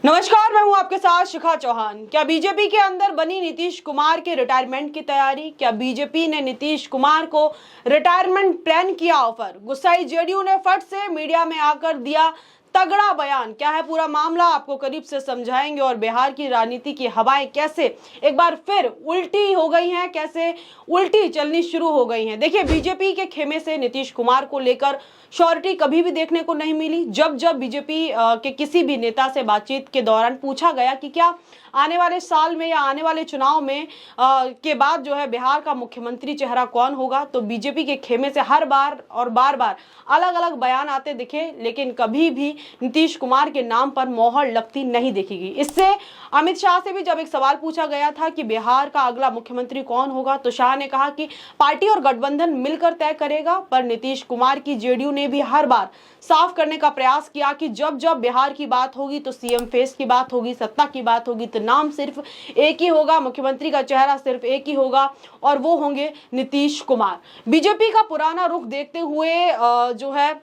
नमस्कार, मैं हूं आपके साथ शिखा चौहान। क्या बीजेपी के अंदर बनी नीतीश कुमार के रिटायरमेंट की तैयारी? क्या बीजेपी ने नीतीश कुमार को रिटायरमेंट प्लान किया ऑफर? गुस्साई जेडीयू ने फट से मीडिया में आकर दिया तगड़ा बयान। क्या है पूरा मामला, आपको करीब से समझाएंगे। और बिहार की राजनीति की हवाएं कैसे एक बार फिर उल्टी हो गई हैं, कैसे उल्टी चलनी शुरू हो गई हैं। देखिए, बीजेपी के खेमे से नीतीश कुमार को लेकर श्योरिटी कभी भी देखने को नहीं मिली। जब बीजेपी के किसी भी नेता से बातचीत के दौरान पूछा गया कि क्या आने वाले साल में या आने वाले चुनाव में के बाद जो है बिहार का मुख्यमंत्री चेहरा कौन होगा, तो बीजेपी के खेमे से हर बार और बार बार अलग अलग बयान आते दिखे, लेकिन कभी भी नीतीश कुमार के नाम पर मोहर लगती नहीं देखी गई। इससे अमित शाह से भी जब एक सवाल पूछा गया था कि बिहार का अगला मुख्यमंत्री कौन होगा, तो शाह ने कहा कि पार्टी और गठबंधन मिलकर तय करेगा। पर नीतीश कुमार की जेडीयू ने भी हर बार साफ करने का प्रयास किया कि जब बिहार की बात होगी तो सीएम फेस की बात होगी, सत्ता की बात होगी तो नाम सिर्फ एक ही होगा, मुख्यमंत्री का चेहरा सिर्फ एक ही होगा और वो होंगे नीतीश कुमार। बीजेपी का पुराना रुख देखते हुए जो है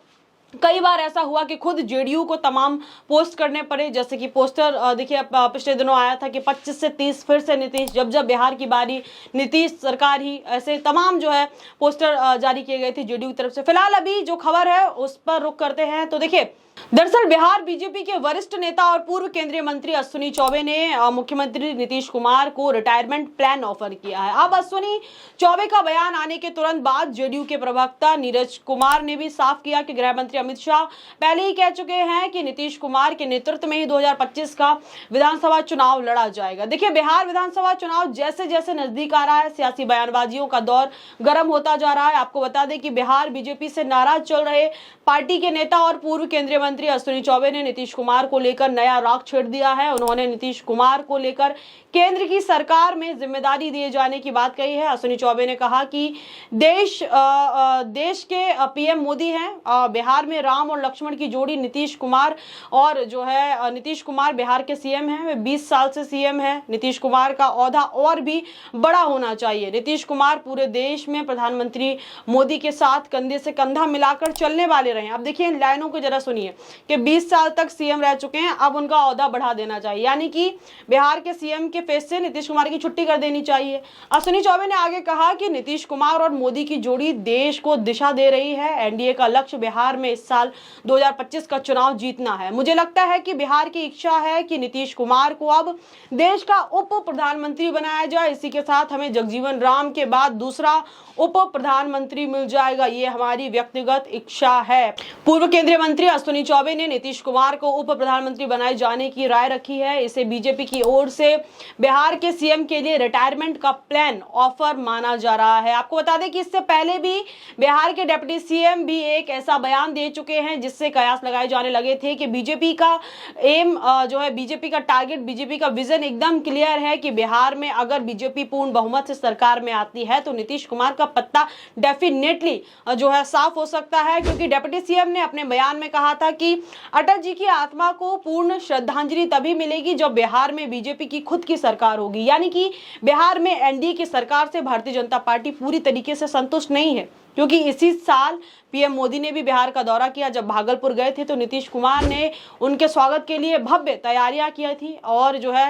कई बार ऐसा हुआ कि खुद जेडीयू को तमाम पोस्ट करने पड़े। जैसे कि पोस्टर देखिए पिछले दिनों आया था कि 25 से 30 फिर से नीतीश, जब बिहार की बारी नीतीश सरकार ही, ऐसे तमाम जो है पोस्टर जारी किए गए थे जेडीयू की तरफ से। फिलहाल अभी जो खबर है उस पर रुख करते हैं। तो देखिए, दरअसल बिहार बीजेपी के वरिष्ठ नेता और पूर्व केंद्रीय मंत्री अश्विनी चौबे ने मुख्यमंत्री नीतीश कुमार को रिटायरमेंट प्लान ऑफर किया है। अब अश्विनी चौबे का बयान आने के तुरंत बाद जेडीयू के प्रवक्ता नीरज कुमार ने भी साफ किया कि गृह मंत्री अमित शाह पहले ही कह चुके हैं कि नीतीश कुमार के नेतृत्व में ही 2025 का विधानसभा चुनाव लड़ा जाएगा। देखिए, बिहार विधानसभा चुनाव जैसे जैसे नजदीक आ रहा है, सियासी बयानबाजियों का दौर गर्म होता जा रहा है। आपको बता दें कि बिहार बीजेपी से नाराज चल रहे पार्टी के नेता और पूर्व केंद्रीय मंत्री अश्विनी चौबे ने नीतीश कुमार को लेकर नया राग छेड़ दिया है। उन्होंने नीतीश कुमार को लेकर केंद्र की सरकार में जिम्मेदारी दिए जाने की बात कही है। अश्विनी चौबे ने कहा कि देश के पीएम मोदी हैं, बिहार में राम और लक्ष्मण की जोड़ी नीतीश कुमार, और जो है नीतीश कुमार बिहार के सीएम हैं, वे 20 साल से सीएम हैं। नीतीश कुमार का ओहदा और भी बड़ा होना चाहिए। नीतीश कुमार पूरे देश में प्रधानमंत्री मोदी के साथ कंधे से कंधा मिलाकर चलने वाले रहे। अब देखिए, इन लाइनों को जरा सुनिए कि 20 साल तक सीएम रह चुके हैं, अब उनका ओहदा बढ़ा देना चाहिए, यानी कि बिहार के सीएम के फेस से नीतीश कुमार की छुट्टी कर देनी चाहिए। अश्विनी चौबे ने आगे कहा कि नीतीश कुमार और मोदी की जोड़ी देश को दिशा दे रही है। एनडीए का लक्ष्य बिहार में इस साल 2025 का चुनाव जीतना है। मुझे लगता है कि बिहार की इच्छा है कि नीतीश कुमार को अब देश का उप प्रधानमंत्री बनाया जाए। इसी के साथ हमें जगजीवन राम के बाद दूसरा उप प्रधानमंत्री मिल जाएगा, ये हमारी व्यक्तिगत इच्छा है। पूर्व केंद्रीय मंत्री अश्विनी चौबे ने नीतीश कुमार को उप प्रधानमंत्री बनाए जाने की राय रखी है। इसे बीजेपी की ओर से बिहार के सीएम के लिए रिटायरमेंट का प्लान ऑफर माना जा रहा है। आपको बता दें कि इससे पहले भी बिहार के डिप्टी सीएम भी एक ऐसा बयान दे चुके हैं जिससे कयास लगाए जाने लगे थे कि बीजेपी का एम जो है, बीजेपी का टारगेट, बीजेपी का विजन एकदम क्लियर है कि बिहार में अगर बीजेपी पूर्ण बहुमत से सरकार में आती है तो नीतीश कुमार का पत्ता डेफिनेटली जो है साफ हो सकता है। क्योंकि डिप्टी सीएम ने अपने बयान में कहा था कि अटल जी की आत्मा को पूर्ण श्रद्धांजलि तभी मिलेगी जब बिहार में बीजेपी की खुद की सरकार होगी। यानी कि बिहार में एनडीए की सरकार से भारतीय जनता पार्टी पूरी तरीके से संतुष्ट नहीं है। क्योंकि इसी साल पीएम मोदी ने भी बिहार का दौरा किया। जब भागलपुर गए थे तो नीतीश कुमार ने उनके स्वागत के लिए भव्य तैयारियां की थी। और जो है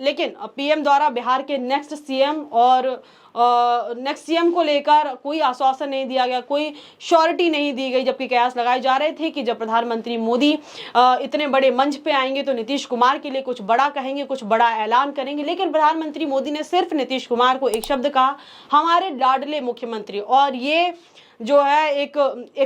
लेकिन पीएम द्वारा बिहार के नेक्स्ट सीएम को लेकर कोई आश्वासन नहीं दिया गया, कोई श्योरिटी नहीं दी गई। जबकि कयास लगाए जा रहे थे कि जब प्रधानमंत्री मोदी इतने बड़े मंच पे आएंगे तो नीतीश कुमार के लिए कुछ बड़ा कहेंगे, कुछ बड़ा ऐलान करेंगे। लेकिन प्रधानमंत्री मोदी ने सिर्फ नीतीश कुमार को एक शब्द कहा, हमारे लाडले मुख्यमंत्री। और ये जो है एक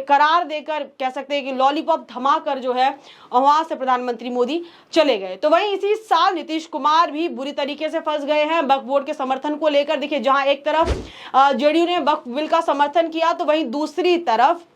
करार देकर कह सकते हैं कि लॉलीपॉप थमाकर जो है वहां से प्रधानमंत्री मोदी चले गए। तो वहीं इसी साल नीतीश कुमार भी बुरी तरीके से फंस गए हैं वक्फ बोर्ड के समर्थन को लेकर। देखिए, जहां एक तरफ जेडीयू ने वक्फ बिल का समर्थन किया तो वहीं दूसरी तरफ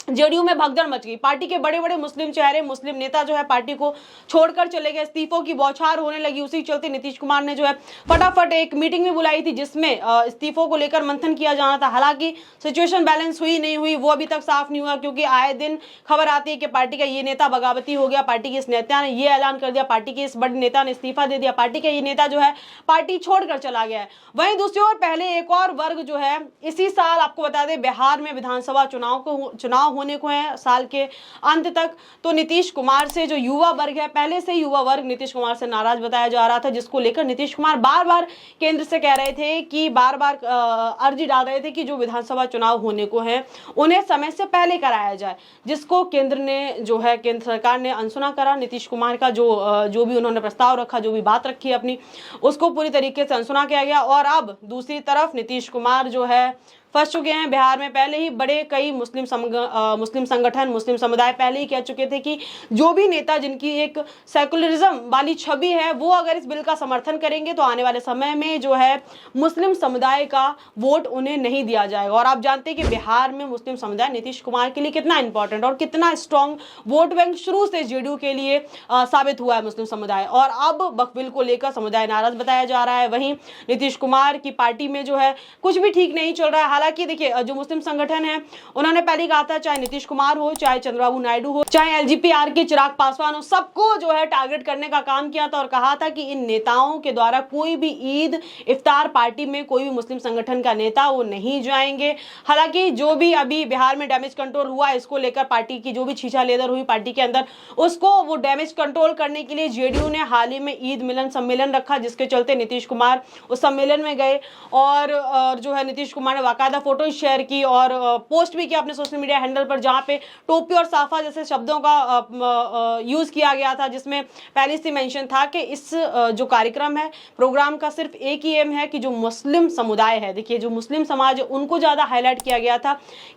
जेडीयू में भगदड़ मच गई। पार्टी के बड़े बड़े मुस्लिम चेहरे, मुस्लिम नेता जो है पार्टी को छोड़कर चले गए। इस्तीफों की बौछार होने लगी। उसी चलते नीतीश कुमार ने जो है फटाफट एक मीटिंग भी बुलाई थी जिसमें इस्तीफों को लेकर मंथन किया जाना था। हालांकि सिचुएशन बैलेंस हुई नहीं हुई वो अभी तक साफ नहीं हुआ, क्योंकि आए दिन खबर आती है कि पार्टी का ये नेता बगावती हो गया, पार्टी के इस नेता ने ये ऐलान कर दिया, पार्टी के इस बड़े नेता ने इस्तीफा दे दिया, पार्टी का ये नेता जो है पार्टी छोड़कर चला गया है। वहीं दूसरी ओर पहले एक और वर्ग जो है इसी साल, आपको बता दें, बिहार में विधानसभा चुनाव होने को है साल के अंत तक, तो नीतीश कुमार से जो युवा वर्ग है, पहले से युवा वर्ग नीतीश कुमार से नाराज बताया जा रहा था, जिसको लेकर नीतीश कुमार बार बार केंद्र से कह रहे थे कि बार बार अर्जी डाल रहे थे कि जो विधानसभा चुनाव होने को है उन्हें समय से पहले कराया जाए, जिसको केंद्र ने जो है केंद्र सरकार ने अनसुना करा। नीतीश कुमार का जो भी उन्होंने प्रस्ताव रखा, जो भी बात रखी अपनी, उसको पूरी तरीके से अनसुना किया गया। और अब दूसरी तरफ नीतीश कुमार जो है फंस चुके हैं बिहार में। पहले ही बड़े कई मुस्लिम संगठन, मुस्लिम समुदाय पहले ही कह चुके थे कि जो भी नेता जिनकी एक सेकुलरिज्म वाली छवि है वो अगर इस बिल का समर्थन करेंगे तो आने वाले समय में जो है मुस्लिम समुदाय का वोट उन्हें नहीं दिया जाएगा। और आप जानते हैं कि बिहार में मुस्लिम समुदाय नीतीश कुमार के लिए कितना इंपॉर्टेंट और कितना स्ट्रॉन्ग वोट बैंक शुरू से जेडीयू के लिए साबित हुआ है मुस्लिम समुदाय। और अब वक्फ बिल को लेकर समुदाय नाराज बताया जा रहा है। वहीं नीतीश कुमार की पार्टी में जो है कुछ भी ठीक नहीं चल रहा है। हालांकि देखिए, जो मुस्लिम संगठन है उन्होंने पहले कहा था, चाहे नीतीश कुमार हो, चाहे चंद्रबाबू नायडू हो, चाहे एलजीपीआर के चिराग पासवान हो, सबको जो है टारगेट करने का काम किया था और कहा था कि इन नेताओं के द्वारा कोई भी ईद इफ्तार पार्टी में कोई भी मुस्लिम संगठन का नेता वो नहीं जाएंगे। हालांकि जो भी अभी बिहार में डैमेज कंट्रोल हुआ, इसको लेकर पार्टी की जो भी छीछा लेदर हुई पार्टी के अंदर, उसको वो डैमेज कंट्रोल करने के लिए जेडीयू ने हाल ही में ईद मिलन सम्मेलन रखा, जिसके चलते नीतीश कुमार उस सम्मेलन में गए और जो है नीतीश कुमार ने बाकायदा फोटो शेयर की और पोस्ट भी किया अपने सोशल मीडिया हैंडल पर, जहां पे टोपी और साफा जैसे शब्दों का यूज किया गया था, जिसमें पहले से मेंशन था कि इस जो कार्यक्रम है, प्रोग्राम का सिर्फ एक ही एम है कि जो मुस्लिम समुदाय है, देखिए जो मुस्लिम समाज है उनको ज्यादा हाईलाइट किया गया था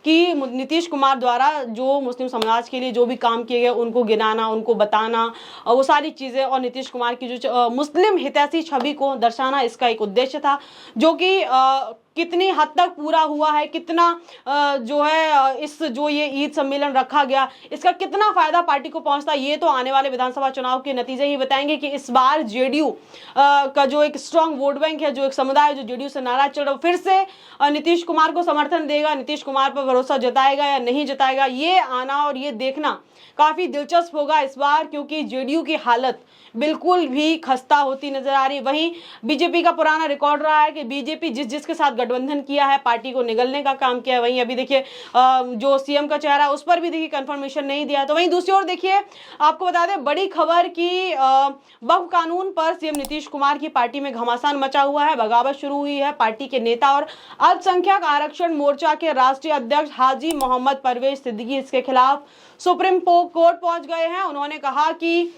कि नीतीश कुमार द्वारा जो मुस्लिम समाज के लिए जो भी काम किए गए उनको गिनाना, उनको बताना, वो सारी चीजें, और नीतीश कुमार की जो मुस्लिम हितैषी छवि को दर्शाना, इसका एक उद्देश्य था, जो कि कितनी हद तक पूरा हुआ है, कितना जो है इस जो ये ईद सम्मेलन रखा गया, इसका कितना फायदा पार्टी को पहुंचता, ये तो आने वाले विधानसभा चुनाव के नतीजे ही बताएंगे कि इस बार जेडीयू का जो एक स्ट्रांग वोट बैंक है, जो एक समुदाय जो जेडीयू से नाराज चल रहा है, फिर से नीतीश कुमार को समर्थन देगा, नीतीश कुमार पर भरोसा जताएगा या नहीं जताएगा, ये आना और ये देखना काफी दिलचस्प होगा इस बार, क्योंकि जेडीयू की हालत बिल्कुल भी खस्ता होती नजर आ रही। वहीं बीजेपी का पुराना रिकॉर्ड रहा है कि बीजेपी जिसके साथ गठबंधन किया है पार्टी को निगलने का काम किया है। वहीं अभी देखिए जो सीएम का चेहरा है उस पर भी देखिए कंफर्मेशन नहीं दिया। तो वहीं दूसरी ओर देखिए आपको बता दें बड़ी खबर की वक्फ कानून पर सीएम नीतीश कुमार की पार्टी में घमासान मचा हुआ है, बगावत शुरू हुई है। पार्टी के नेता और अल्पसंख्यक आरक्षण मोर्चा के राष्ट्रीय अध्यक्ष हाजी मोहम्मद परवेज सिद्दीकी इसके खिलाफ सुप्रीम कोर्ट पहुंच गए हैं। उन्होंने कहा कि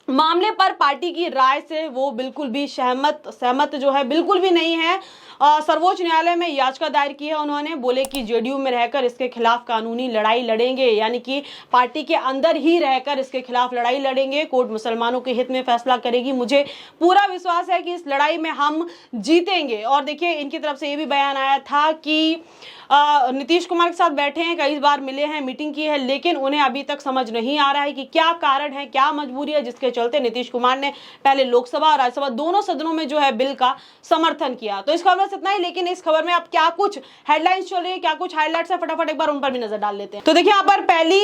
मामले पर पार्टी की राय से वो बिल्कुल भी सहमत जो है बिल्कुल भी नहीं है। सर्वोच्च न्यायालय में याचिका दायर की है उन्होंने, बोले कि जेडीयू में रहकर इसके खिलाफ कानूनी लड़ाई लड़ेंगे, यानी कि पार्टी के अंदर ही रहकर इसके खिलाफ लड़ाई लड़ेंगे। कोर्ट मुसलमानों के हित में फैसला करेगी, मुझे पूरा विश्वास है कि इस लड़ाई में हम जीतेंगे। और देखिए इनकी तरफ से ये भी बयान आया था कि नीतीश कुमार के साथ बैठे हैं, कई बार मिले हैं, मीटिंग की है, लेकिन उन्हें अभी तक समझ नहीं आ रहा है कि क्या कारण है, क्या मजबूरी है, जिसके चलते नीतीश कुमार ने पहले लोकसभा और राज्यसभा दोनों सदनों में जो है बिल का समर्थन किया। तो इस खबर में इतना ही, लेकिन इस खबर में अब क्या कुछ हेडलाइंस चल रही है, क्या कुछ हाईलाइट्स है, फटाफट एक बार उन पर भी नजर डाल लेते हैं। तो देखिए यहाँ पर पहली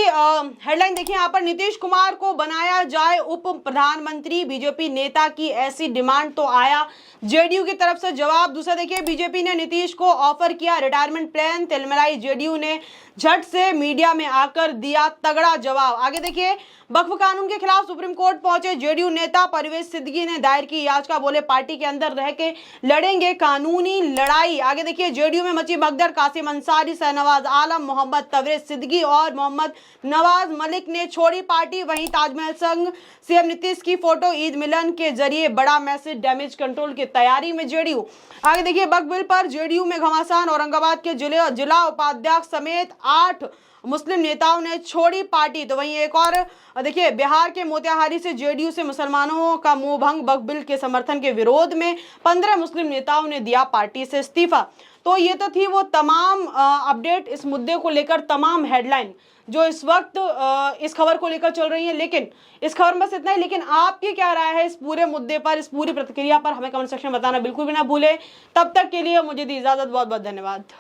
हेडलाइन देखिए, यहाँ पर नीतीश कुमार को बनाया जाए उप प्रधानमंत्री, बीजेपी नेता की ऐसी डिमांड, तो आया जेडीयू की तरफ से जवाब। दूसरा देखिए बीजेपी ने नीतीश को ऑफर किया रिटायरमेंट प्लान, तिलमिलाई जेडीयू ने झट से मीडिया में आकर दिया तगड़ा जवाब। आगे देखिए वक्फ कानून के खिलाफ सुप्रीम कोर्ट पहुंचे जेडीयू नेता परवेज सिद्दीकी ने दायर की याचिका, बोले पार्टी के अंदर रह के लड़ेंगे कानूनी लड़ाई। आगे देखिए जेडीयू में मची भगदड़, कासिम अंसारी, शहनवाज आलम, मोहम्मद तबरेज सिद्दीकी और मोहम्मद नवाज मलिक ने छोड़ी पार्टी। वहीं ताजमहल संग सीएम नीतीश की फोटो, ईद मिलन के जरिए बड़ा मैसेज, डैमेज कंट्रोल की तैयारी में जेडीयू। आगे देखिए वक्फ बिल पर जेडीयू में घमासान, औरंगाबाद के जिला उपाध्यक्ष समेत 8 मुस्लिम नेताओं ने छोड़ी पार्टी। तो वहीं एक और देखिए बिहार के मोतिहारी से जेडीयू से मुसलमानों का मुंह भंग, वक्फ बिल के समर्थन के विरोध में 15 मुस्लिम नेताओं ने दिया पार्टी से इस्तीफा। तो ये तो थी वो तमाम अपडेट इस मुद्दे को लेकर, तमाम हेडलाइन जो इस वक्त इस खबर को लेकर चल रही है। लेकिन इस खबर में बस इतना ही, लेकिन आपकी क्या राय है इस पूरे मुद्दे पर, इस पूरी प्रतिक्रिया पर हमें कमेंट सेक्शन में बताना बिल्कुल भी ना भूले। तब तक के लिए मुझे दी इजाजत, बहुत बहुत धन्यवाद।